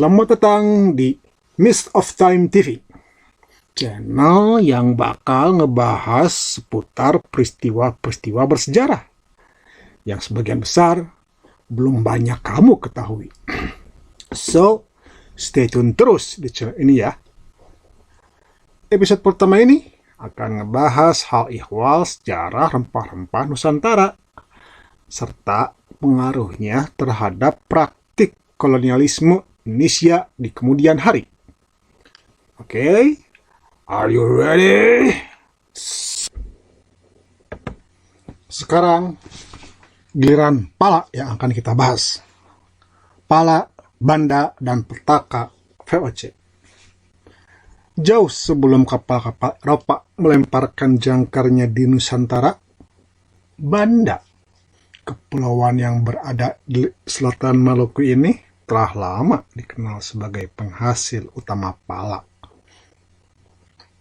Selamat datang di Mist of Time TV, channel yang bakal ngebahas seputar peristiwa-peristiwa bersejarah yang sebagian besar belum banyak kamu ketahui. So, stay tune terus di channel ini ya. Episode pertama ini akan ngebahas hal ihwal sejarah rempah-rempah Nusantara serta pengaruhnya terhadap praktik kolonialisme Indonesia di kemudian hari. Oke, are you ready? Sekarang giliran pala yang akan kita bahas. Pala, Banda, dan Petaka VOC. Jauh sebelum kapal-kapal Eropa melemparkan jangkarnya di Nusantara, Banda, kepulauan yang berada di selatan Maluku ini, telah lama dikenal sebagai penghasil utama pala.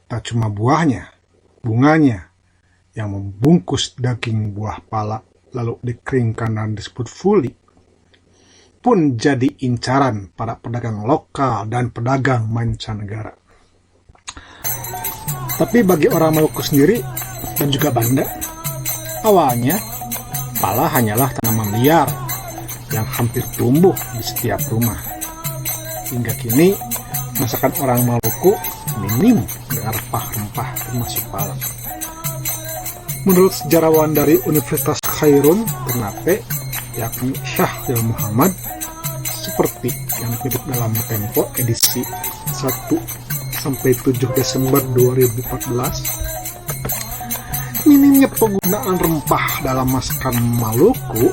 Tak cuma buahnya, bunganya yang membungkus daging buah pala lalu dikeringkan dan disebut fuli pun jadi incaran para pedagang lokal dan pedagang mancanegara. Tapi bagi orang Maluku sendiri dan juga Banda, awalnya pala hanyalah tanaman liar yang hampir tumbuh di setiap rumah. Hingga kini, masakan orang Maluku minim dengan rempah-rempah termasuk pala. Menurut sejarawan dari Universitas Khairun Ternate, yakni Syahril Muhammad, seperti yang dikutip dalam Tempo edisi 1-7 Desember 2014, minimnya penggunaan rempah dalam masakan Maluku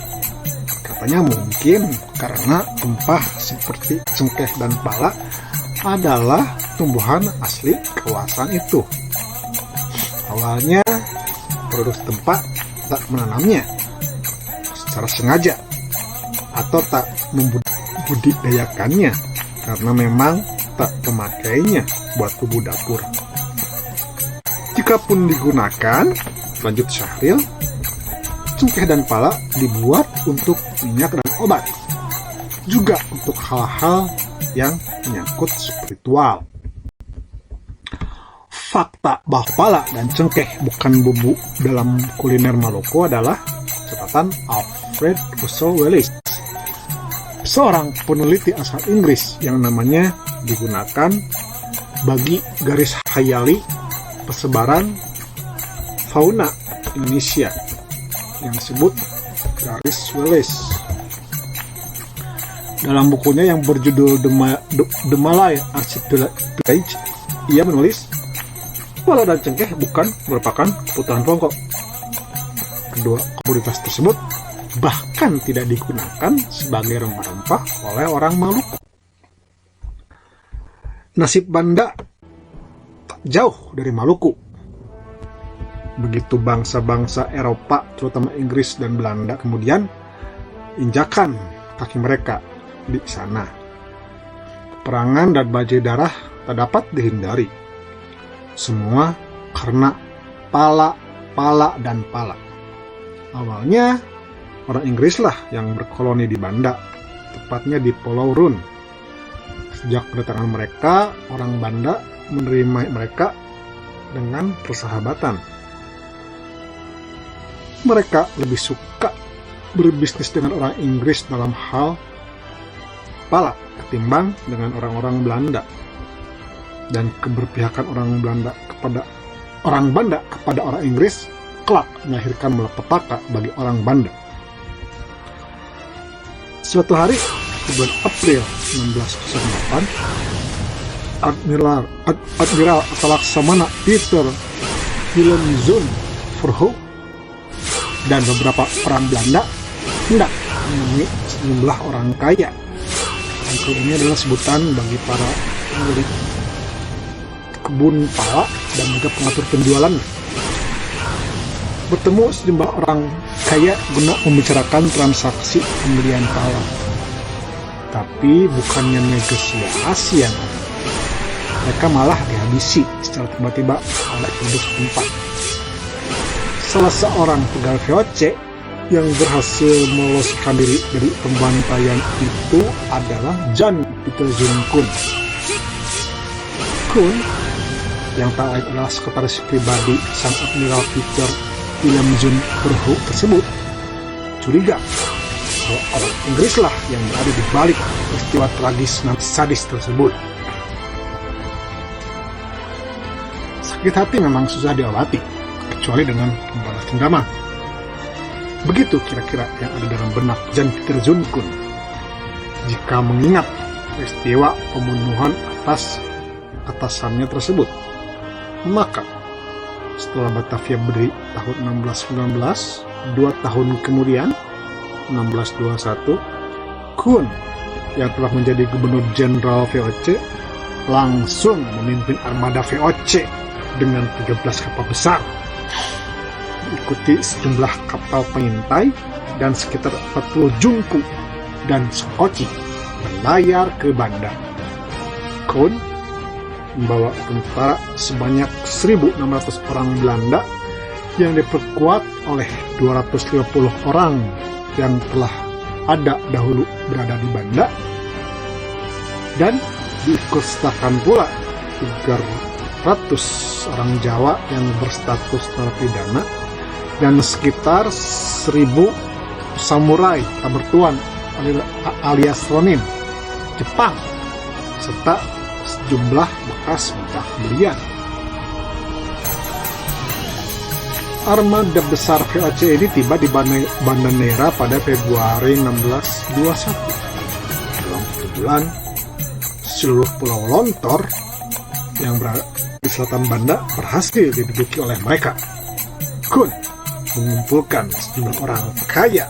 katanya mungkin karena rempah seperti cengkeh dan pala adalah tumbuhan asli kawasan itu. Awalnya penduduk setempat tak menanamnya secara sengaja atau tak membudidayakannya karena memang tak memakainya buat bumbu dapur. Jikapun digunakan, lanjut Syahril, cengkeh dan pala dibuat untuk minyak dan obat, juga untuk hal-hal yang menyangkut spiritual. Fakta bahwa pala dan cengkeh bukan bumbu dalam kuliner Maluku adalah catatan Alfred Russel Wallace, seorang peneliti asal Inggris yang namanya digunakan bagi garis khayali persebaran fauna Indonesia yang disebut garis Wallace. Dalam bukunya yang berjudul The Malay Archipelago, ia menulis, pala dan cengkeh bukan merupakan kebutuhan pokok. Kedua komoditas tersebut bahkan tidak digunakan sebagai rempah-rempah oleh orang Maluku. Nasib Banda tak jauh dari Maluku. Begitu bangsa-bangsa Eropa, terutama Inggris dan Belanda, kemudian injakan kaki mereka di sana. Peperangan dan banjir darah tak dapat dihindari. Semua karena pala, dan pala. Awalnya, orang Inggris lah yang berkoloni di Banda, tepatnya di Pulau Run. Sejak kedatangan mereka, orang Banda menerima mereka dengan persahabatan. Mereka lebih suka berbisnis dengan orang Inggris dalam hal pala ketimbang dengan orang-orang Belanda. Dan keberpihakan orang Banda kepada orang Inggris kelak melahirkan malapetaka bagi orang Banda. Suatu hari di bulan April 1908, Admiral atau Laksamana Peter Willemszoon Verhoeven dan beberapa orang Belanda hendak menemui sejumlah orang kaya. Angkel ini adalah sebutan bagi para pemilik kebun pala dan juga pengatur penjualannya. Bertemu sejumlah orang kaya guna membicarakan transaksi pembelian pala. Tapi bukannya negosiasi yang ada, mereka malah dihabisi secara tiba-tiba oleh penduduk setempat. Salah seorang pegawai VOC yang berhasil meloloskan diri dari pembantaian itu adalah Jan Pieterszoon Koen. Koen yang tak lain adalah sekretaris pribadi sang Admiral Peter Willemszoon Verhoeven tersebut curiga bahwa orang Inggris lah yang berada di balik peristiwa tragis dan sadis tersebut. Sakit hati memang susah diobati, kecuali dengan membalas dendaman. Begitu kira-kira yang ada dalam benak Jan Pieterszoon Koen jika mengingat peristiwa pembunuhan atas atasannya tersebut. Maka setelah Batavia berdiri tahun 1619, 2 tahun kemudian 1621, Koen yang telah menjadi gubernur jenderal VOC langsung memimpin armada VOC dengan 13 kapal besar, diikuti sejumlah kapal pengintai dan sekitar 40 jungku dan sekoci berlayar ke Banda. Koen membawa tentara sebanyak 1.600 orang Belanda yang diperkuat oleh 250 orang yang telah ada dahulu berada di Banda, dan diikutsertakan pula 300 orang Jawa yang berstatus narapidana dan sekitar 1.000 samurai tak bertuan alias Ronin Jepang serta sejumlah bekas mentah belian. Armada besar VOC ini tiba di Banda Neira pada Februari 1621. Dalam 1 bulan, seluruh pulau Lontor yang berada di selatan Banda berhasil diduduki oleh mereka. Koen mengumpulkan sejumlah orang kaya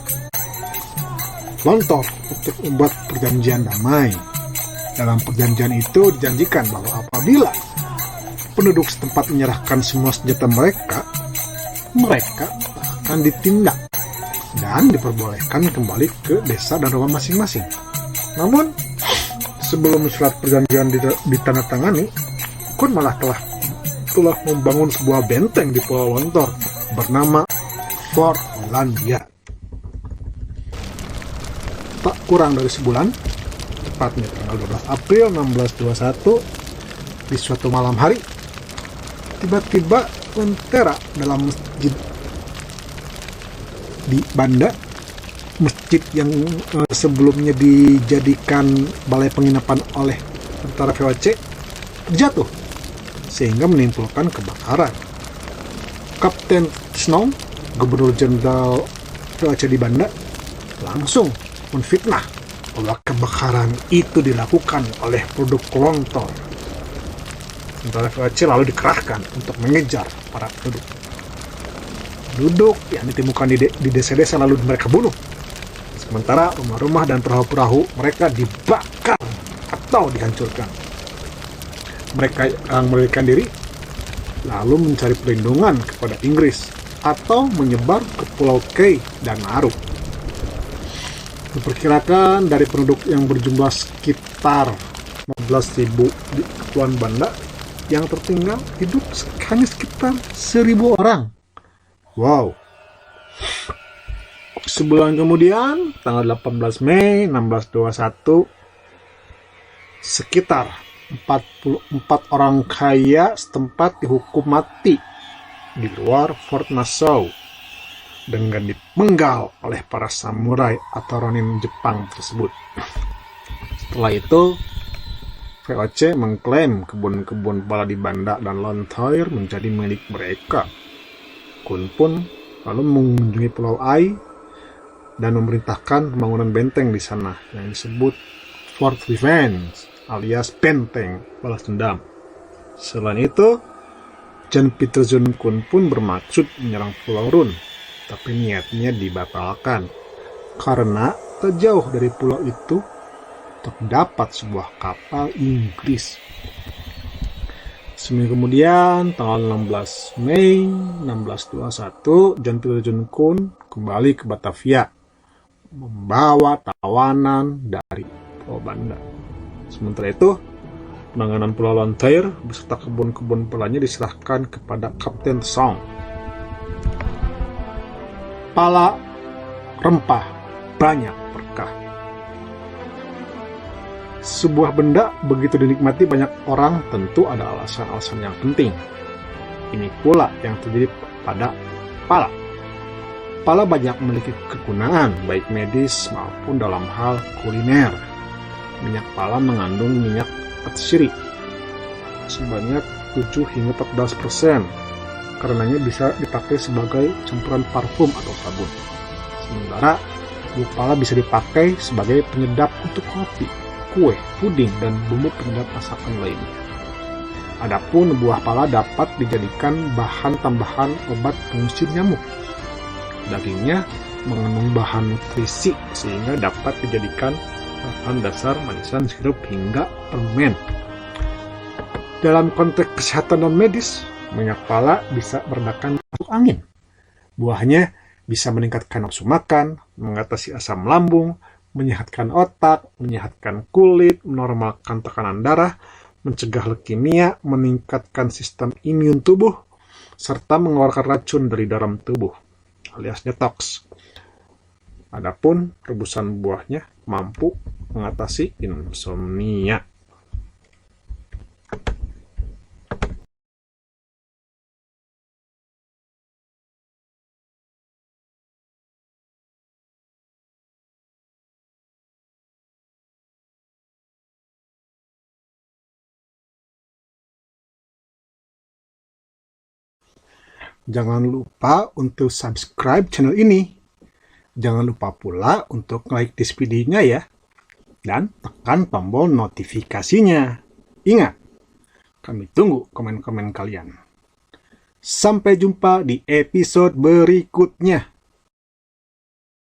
Lontor untuk membuat perjanjian damai. Dalam perjanjian itu dijanjikan bahwa apabila penduduk setempat menyerahkan semua senjata mereka akan ditindak dan diperbolehkan kembali ke desa dan rumah masing-masing. Namun, sebelum surat perjanjian ditandatangani, Koen malah telah membangun sebuah benteng di Pulau Lontor bernama Fort Hollandia. Tak kurang dari sebulan, tepatnya tanggal 12 April 1621, di suatu malam hari, tiba-tiba lentera dalam masjid di Banda, masjid yang sebelumnya dijadikan balai penginapan oleh tentara VOC, jatuh sehingga menimbulkan kebakaran. Kapten Snow, gubernur jenderal VOC di Banda, langsung menfitnah bahwa kebakaran itu dilakukan oleh produk Lontor. Tentara VOC lalu dikerahkan untuk mengejar para penduduk yang ditemukan di desa-desa, lalu mereka bunuh. Sementara rumah-rumah dan perahu-perahu mereka dibakar atau dihancurkan. Mereka yang melarikan diri lalu mencari perlindungan kepada Inggris atau menyebar ke Pulau Kei dan Nauru. Diperkirakan dari penduduk yang berjumlah sekitar 15.000 di Kepulauan Banda, yang tertinggal hidup hanya sekitar 1.000 orang. Wow. Sebulan kemudian, tanggal 18 Mei 1621, sekitar 44 orang kaya setempat dihukum mati di luar Fort Nassau dengan dipenggal oleh para samurai atau Ronin Jepang tersebut. Setelah itu, VOC mengklaim kebun-kebun pala di Banda dan Lontoir menjadi milik mereka. Koen pun lalu mengunjungi Pulau Ai dan memerintahkan pembangunan benteng di sana yang disebut Fort Revenge alias benteng balas dendam. Selain itu, Jan Pieterszoon Koen pun bermaksud menyerang Pulau Run, tapi niatnya dibatalkan karena tak jauh dari pulau itu terdapat sebuah kapal Inggris. Seminggu kemudian, tanggal 16 Mei 1621, Jan Pieterszoon Koen kembali ke Batavia, membawa tawanan dari Pulau Banda. Sementara itu, penanganan Pulau Lontoir beserta kebun-kebun pelanya diserahkan kepada Kapten Song. Pala rempah, banyak berkah. Sebuah benda begitu dinikmati banyak orang, tentu ada alasan-alasan yang penting. Ini pula yang terjadi pada pala. Pala banyak memiliki kegunaan, baik medis maupun dalam hal kuliner. Minyak pala mengandung minyak atsiri sebanyak 7 hingga 14%. Karenanya bisa dipakai sebagai campuran parfum atau sabun. Sementara buah pala bisa dipakai sebagai penyedap untuk kopi, kue, puding, dan bumbu penyedap masakan lainnya. Adapun buah pala dapat dijadikan bahan tambahan obat pengusir nyamuk. Dagingnya mengandung bahan nutrisi sehingga dapat dijadikan bahan dasar manisan sirup hingga permen. Dalam konteks kesehatan dan medis, minyak pala bisa meredakan masuk angin. Buahnya bisa meningkatkan nafsu makan, mengatasi asam lambung, menyehatkan otak, menyehatkan kulit, menormalkan tekanan darah, mencegah leukemia, meningkatkan sistem imun tubuh, serta mengeluarkan racun dari dalam tubuh, alias detox. Adapun rebusan buahnya mampu mengatasi insomnia. Jangan lupa untuk subscribe channel ini. Jangan lupa pula untuk like this videonya ya. Dan tekan tombol notifikasinya. Ingat, kami tunggu komen-komen kalian. Sampai jumpa di episode berikutnya.